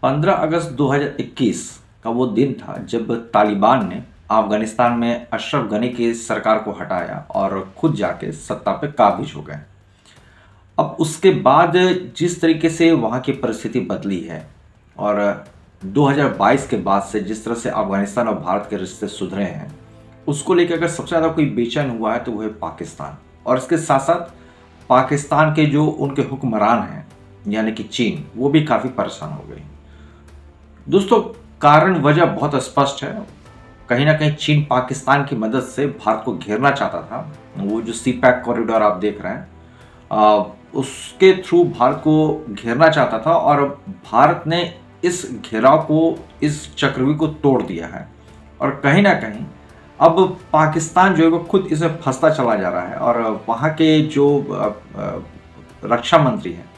15 अगस्त 2021 का वो दिन था जब तालिबान ने अफगानिस्तान में अशरफ गनी की सरकार को हटाया और खुद जाके सत्ता पे काबिज हो गए। अब उसके बाद जिस तरीके से वहाँ की परिस्थिति बदली है और 2022 के बाद से जिस तरह से अफगानिस्तान और भारत के रिश्ते सुधरे हैं, उसको लेकर अगर सबसे ज़्यादा कोई बेचैन हुआ है तो वो है पाकिस्तान। और इसके साथ साथ पाकिस्तान के जो उनके हुक्मरान हैं यानी कि चीन, वो भी काफ़ी परेशान हो गई। दोस्तों, कारण वजह बहुत स्पष्ट है। कहीं ना कहीं चीन पाकिस्तान की मदद से भारत को घेरना चाहता था। वो जो सी पैक कॉरिडोर आप देख रहे हैं, उसके थ्रू भारत को घेरना चाहता था और भारत ने इस घेराव को, इस चक्रव्यूह को तोड़ दिया है। और कहीं ना कहीं अब पाकिस्तान जो है वो खुद इसमें फंसता चला जा रहा है। और वहाँ के जो रक्षा मंत्री हैं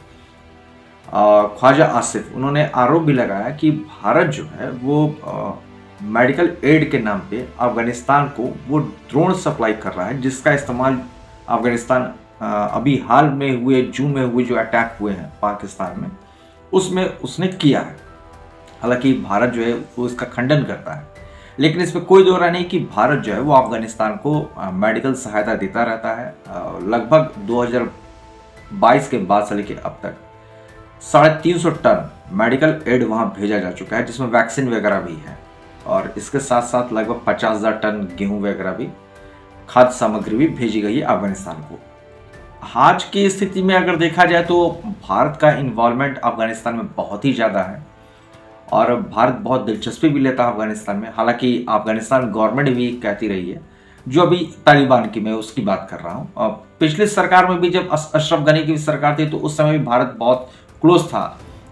ख्वाजा आसिफ, उन्होंने आरोप भी लगाया कि भारत जो है वो मेडिकल एड के नाम पे अफगानिस्तान को वो ड्रोन सप्लाई कर रहा है, जिसका इस्तेमाल अफगानिस्तान अभी हाल में हुए जून में हुए जो अटैक हुए हैं पाकिस्तान में, उसमें उसने किया है। हालांकि भारत जो है वो इसका खंडन करता है, लेकिन इसमें कोई दो राय नहीं कि भारत जो है वो अफगानिस्तान को मेडिकल सहायता देता रहता है। लगभग 2022 के बाद से लेकर अब तक 350 टन मेडिकल एड वहाँ भेजा जा चुका है, जिसमें वैक्सीन वगैरह भी है। और इसके साथ साथ लगभग 50,000 टन गेहूं वगैरह भी, खाद्य सामग्री भी भेजी गई है अफगानिस्तान को। आज की स्थिति में अगर देखा जाए तो भारत का इन्वॉल्वमेंट अफगानिस्तान में बहुत ही ज़्यादा है और भारत बहुत दिलचस्पी भी लेता है अफगानिस्तान में। हालांकि अफगानिस्तान गवर्नमेंट भी कहती रही है, जो अभी तालिबान की मैं उसकी बात कर रहा हूँ। पिछली सरकार में भी जब अशरफ गनी की सरकार थी तो उस समय भी भारत बहुत क्लोज था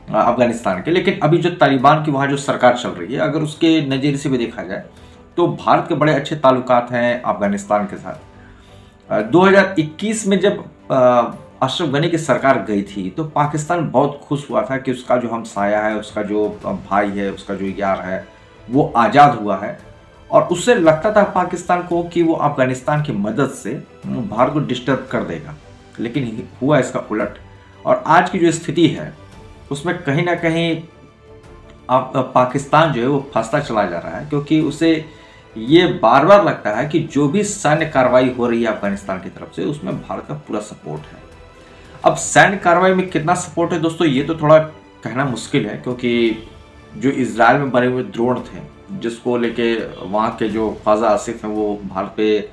अफगानिस्तान के। लेकिन अभी जो तालिबान की वहाँ जो सरकार चल रही है, अगर उसके नज़रिए से भी देखा जाए तो भारत के बड़े अच्छे ताल्लुकात हैं अफगानिस्तान के साथ। 2021 में जब अशरफ गनी की सरकार गई थी तो पाकिस्तान बहुत खुश हुआ था कि उसका जो हमसाया है, उसका जो भाई है, उसका जो यार है, वो आज़ाद हुआ है। और उससे लगता था पाकिस्तान को कि वो अफगानिस्तान की मदद से भारत को डिस्टर्ब कर देगा, लेकिन हुआ इसका उलट। और आज की जो स्थिति है उसमें कहीं ना कहीं पाकिस्तान जो है वो फंसता चला जा रहा है, क्योंकि उसे ये बार बार लगता है कि जो भी सैन्य कार्रवाई हो रही है अफगानिस्तान की तरफ से, उसमें भारत का पूरा सपोर्ट है। अब सैन्य कार्रवाई में कितना सपोर्ट है दोस्तों, ये तो थोड़ा कहना मुश्किल है, क्योंकि जो इजराइल में बने हुए ड्रोन थे, जिसको लेके वहाँ के जो ख्वाजा आसिफ हैं वो भारत पे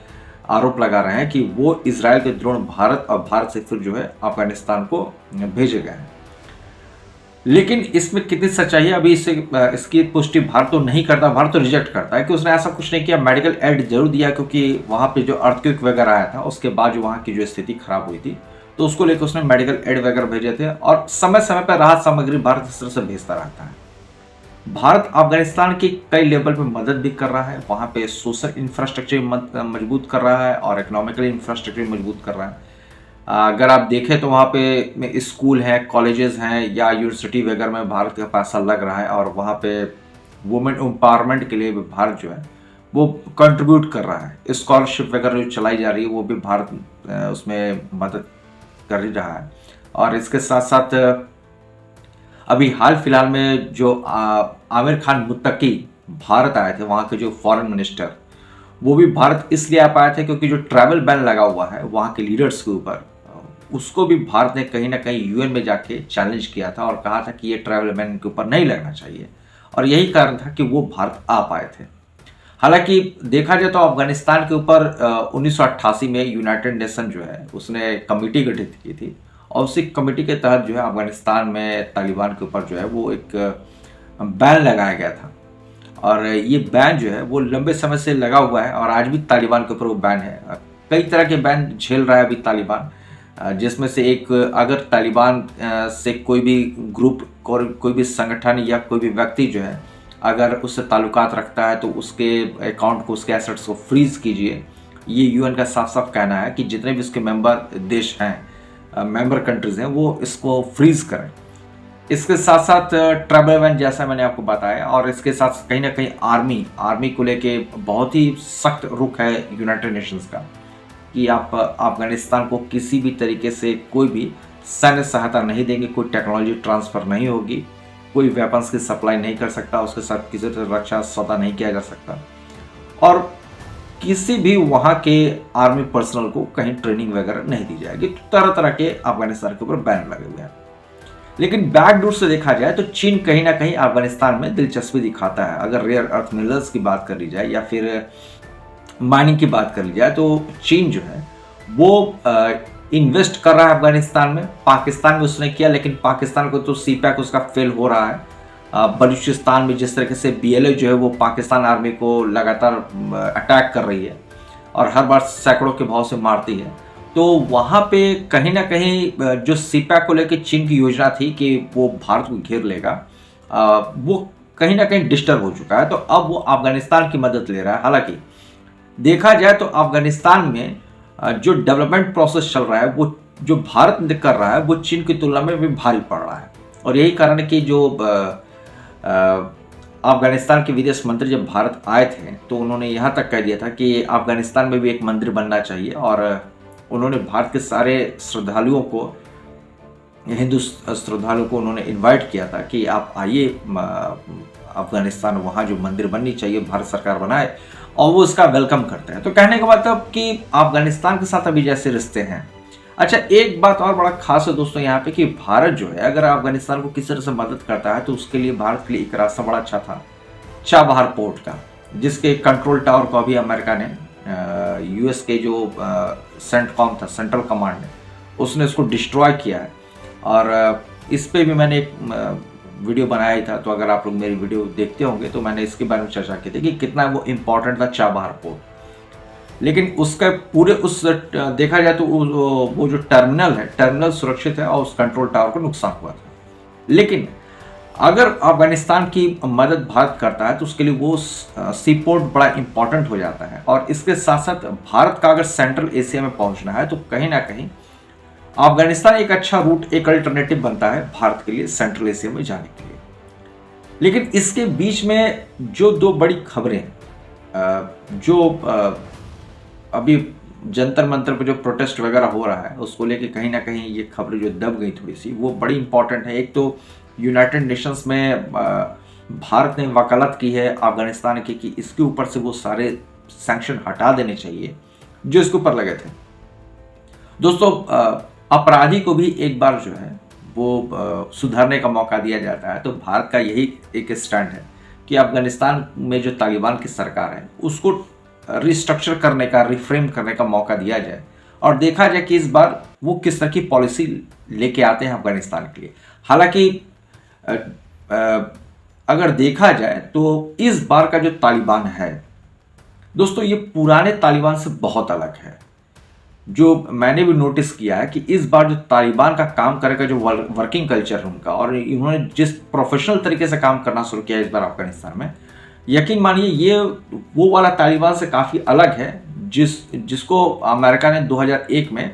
आरोप लगा रहे हैं कि वो इजराइल के ड्रोन भारत और भारत से फिर जो है अफगानिस्तान को भेजे गए हैं। लेकिन इसमें कितनी सच्चाई है अभी इसकी पुष्टि भारत तो नहीं करता। भारत तो रिजेक्ट करता है कि उसने ऐसा कुछ नहीं किया। मेडिकल एड जरूर दिया, क्योंकि वहाँ पे जो अर्थक्वेक वगैरह आया था उसके बाद जो वहाँ की जो स्थिति खराब हुई थी, तो उसको लेकर उसने मेडिकल एड वगैरह भेजे थे। और समय समय पर राहत सामग्री भारत इस तरह से भेजता रहता है। भारत अफगानिस्तान की कई लेवल पे मदद भी कर रहा है, वहाँ पे सोशल इंफ्रास्ट्रक्चर मजबूत कर रहा है और इकोनॉमिकल इंफ्रास्ट्रक्चर मजबूत कर रहा है। अगर आप देखें तो वहाँ पे स्कूल हैं, कॉलेजेस हैं या यूनिवर्सिटी वगैरह में भारत का पैसा लग रहा है, और वहाँ पे वुमेन एम्पावरमेंट के लिए भी भारत जो है वो कंट्रीब्यूट कर रहा है। स्कॉलरशिप वगैरह जो चलाई जा रही है वो भी भारत उसमें मदद कर रहा है। और इसके साथ साथ अभी हाल फिलहाल में जो आमिर खान मुत्तकी भारत आए थे, वहाँ के जो फॉरेन मिनिस्टर, वो भी भारत इसलिए आ पाए थे क्योंकि जो ट्रैवल बैन लगा हुआ है वहाँ के लीडर्स के ऊपर, उसको भी भारत ने कहीं ना कहीं यूएन में जाके चैलेंज किया था और कहा था कि ये ट्रैवल बैन के ऊपर नहीं लगना चाहिए। और यही कारण था कि वो भारत आ पाए थे। हालांकि देखा जाए तो अफगानिस्तान के ऊपर 1988 में यूनाइटेड नेशन जो है उसने कमेटी गठित की थी, और उसी कमेटी के तहत जो है अफगानिस्तान में तालिबान के ऊपर जो है वो एक बैन लगाया गया था। और ये बैन जो है वो लंबे समय से लगा हुआ है और आज भी तालिबान के ऊपर वो बैन है। कई तरह के बैन झेल रहा है अभी तालिबान, जिसमें से एक, अगर तालिबान से कोई भी ग्रुप, कोई भी संगठन या कोई भी व्यक्ति जो है अगर उससे ताल्लुकात रखता है तो उसके अकाउंट को, उसके एसेट्स को फ्रीज कीजिए। ये यूएन का साफ साफ कहना है कि जितने भी इसके मेंबर देश हैं, मेंबर कंट्रीज हैं, वो इसको फ्रीज करें। इसके साथ साथ ट्रैवल बैन जैसा मैंने आपको बताया, और इसके साथ कहीं ना कहीं आर्मी को लेके बहुत ही सख्त रुख है यूनाइटेड नेशंस का कि आप अफगानिस्तान को किसी भी तरीके से कोई भी सैन्य सहायता नहीं देंगे, कोई टेक्नोलॉजी ट्रांसफ़र नहीं होगी। कोई वेपन्स की सप्लाई नहीं कर सकता, उसके साथ किसी तरह रक्षा सौदा नहीं किया जा सकता, और किसी भी वहाँ के आर्मी पर्सनल को कहीं ट्रेनिंग वगैरह नहीं दी जाएगी। तो तरह तरह के अफगानिस्तान के ऊपर बैन लगे हुए हैं। लेकिन बैकडोर से देखा जाए तो चीन कहीं ना कहीं अफगानिस्तान में दिलचस्पी दिखाता है। अगर रेयर अर्थ मिनरल्स की बात कर ली जाए या फिर माइनिंग की बात कर ली जाए तो चीन जो है वो इन्वेस्ट कर रहा है अफगानिस्तान में। पाकिस्तान में उसने किया, लेकिन पाकिस्तान को तो सीपैक उसका फेल हो रहा है। बलूचिस्तान में जिस तरीके से BLA जो है वो पाकिस्तान आर्मी को लगातार अटैक कर रही है और हर बार सैकड़ों के भाव से मारती है, तो वहाँ पे कहीं ना कहीं जो सीपैक को लेकर चीन की योजना थी कि वो भारत को घेर लेगा, वो कहीं ना कहीं डिस्टर्ब हो चुका है। तो अब वो अफगानिस्तान की मदद ले रहा है। हालांकि देखा जाए तो अफगानिस्तान में जो डेवलपमेंट प्रोसेस चल रहा है वो जो भारत कर रहा है वो चीन की तुलना में भी भारी पड़ रहा है। और यही कारण है कि जो अफगानिस्तान के विदेश मंत्री जब भारत आए थे तो उन्होंने यहाँ तक कह दिया था कि अफगानिस्तान में भी एक मंदिर बनना चाहिए, और उन्होंने भारत के सारे श्रद्धालुओं को, हिंदू श्रद्धालुओं को उन्होंने इनवाइट किया था कि आप आइए अफगानिस्तान, वहाँ जो मंदिर बननी चाहिए भारत सरकार बनाए, और वो उसका वेलकम करते हैं। तो कहने का मतलब कि अफगानिस्तान के साथ अभी जैसे रिश्ते हैं। अच्छा, एक बात और बड़ा खास है दोस्तों यहाँ पे कि भारत जो है अगर अफगानिस्तान को किसी तरह से मदद करता है तो उसके लिए भारत के लिए एक रास्ता बड़ा अच्छा था चाबहार पोर्ट का, जिसके कंट्रोल टावर को अभी अमेरिका ने US के जो सेंटकॉम था, सेंट्रल कमांड ने, उसने उसको डिस्ट्रॉय किया है। और इस पे भी मैंने एक वीडियो बनाया ही था, तो अगर आप लोग मेरी वीडियो देखते होंगे तो मैंने इसके बारे में चर्चा की थी कि कितना वो इम्पोर्टेंट था चाबहार पोर्ट। लेकिन उसका पूरे उस देखा जाए तो वो जो टर्मिनल सुरक्षित है और उस कंट्रोल टावर को नुकसान हुआ था। लेकिन अगर अफगानिस्तान की मदद भारत करता है तो उसके लिए वो सी पोर्ट बड़ा इंपॉर्टेंट हो जाता है। और इसके साथ साथ भारत का अगर सेंट्रल एशिया में पहुंचना है तो कहीं ना कहीं अफगानिस्तान एक अच्छा रूट, एक अल्टरनेटिव बनता है भारत के लिए सेंट्रल एशिया में जाने के लिए। लेकिन इसके बीच में जो दो बड़ी खबरें जो अभी जंतर मंतर पे जो प्रोटेस्ट वगैरह हो रहा है उसको लेके कहीं ना कहीं ये खबरें जो दब गई थोड़ी सी, वो बड़ी इंपॉर्टेंट है। एक तो यूनाइटेड नेशंस में भारत ने वकालत की है अफगानिस्तान की कि इसके ऊपर से वो सारे सैंक्शन हटा देने चाहिए जो इसके ऊपर लगे थे। दोस्तों, अपराधी को भी एक बार जो है वो सुधारने का मौका दिया जाता है। तो भारत का यही एक स्टैंड है कि अफगानिस्तान में जो तालिबान की सरकार है उसको रिस्ट्रक्चर करने का, रिफ्रेम करने का मौका दिया जाए और देखा जाए कि इस बार वो किस तरह की पॉलिसी लेके आते हैं अफगानिस्तान के लिए। हालांकि अगर देखा जाए तो इस बार का जो तालिबान है दोस्तों, ये पुराने तालिबान से बहुत अलग है। जो मैंने भी नोटिस किया है कि इस बार जो तालिबान का काम करेगा, जो वर्किंग कल्चर है उनका, और इन्होंने जिस प्रोफेशनल तरीके से काम करना शुरू किया इस बार अफगानिस्तान में, यकीन मानिए ये वो वाला तालिबान से काफ़ी अलग है जिसको अमेरिका ने 2001 में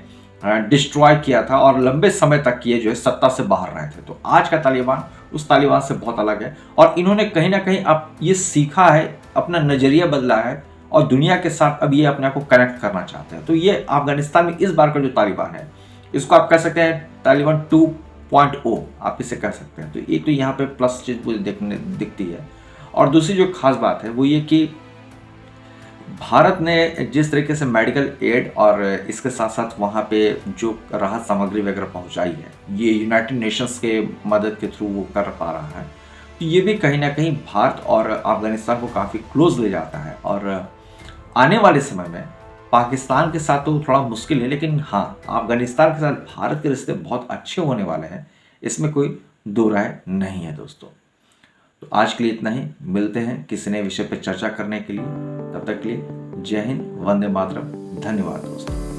डिस्ट्रॉय किया था और लंबे समय तक ये जो है सत्ता से बाहर रहे थे। तो आज का तालिबान उस तालिबान से बहुत अलग है और इन्होंने कहीं ना कहीं अब ये सीखा है, अपना नज़रिया बदला है और दुनिया के साथ अब ये अपने आप को कनेक्ट करना चाहते हैं। तो ये अफगानिस्तान में इस बार का जो तालिबान है, इसको आप कह सकते हैं तालिबान 2.0 आप इसे कह सकते हैं। तो एक तो यहाँ पे प्लस चीज़ मुझे दिखती है। और दूसरी जो खास बात है वो ये कि भारत ने जिस तरीके से मेडिकल एड और इसके साथ साथ वहाँ पे जो राहत सामग्री वगैरह पहुँचाई है, ये यूनाइटेड नेशंस के मदद के थ्रू वो कर पा रहा है। तो ये भी कहीं ना कहीं भारत और अफगानिस्तान को काफ़ी क्लोज ले जाता है। और आने वाले समय में पाकिस्तान के साथ तो थोड़ा मुश्किल है, लेकिन हाँ, अफगानिस्तान के साथ भारत के रिश्ते बहुत अच्छे होने वाले हैं, इसमें कोई दो राय नहीं है दोस्तों। तो आज के लिए इतना ही, मिलते हैं किसी नए विषय पर चर्चा करने के लिए। तब तक के लिए जय हिंद, वंदे मातरम, धन्यवाद दोस्तों।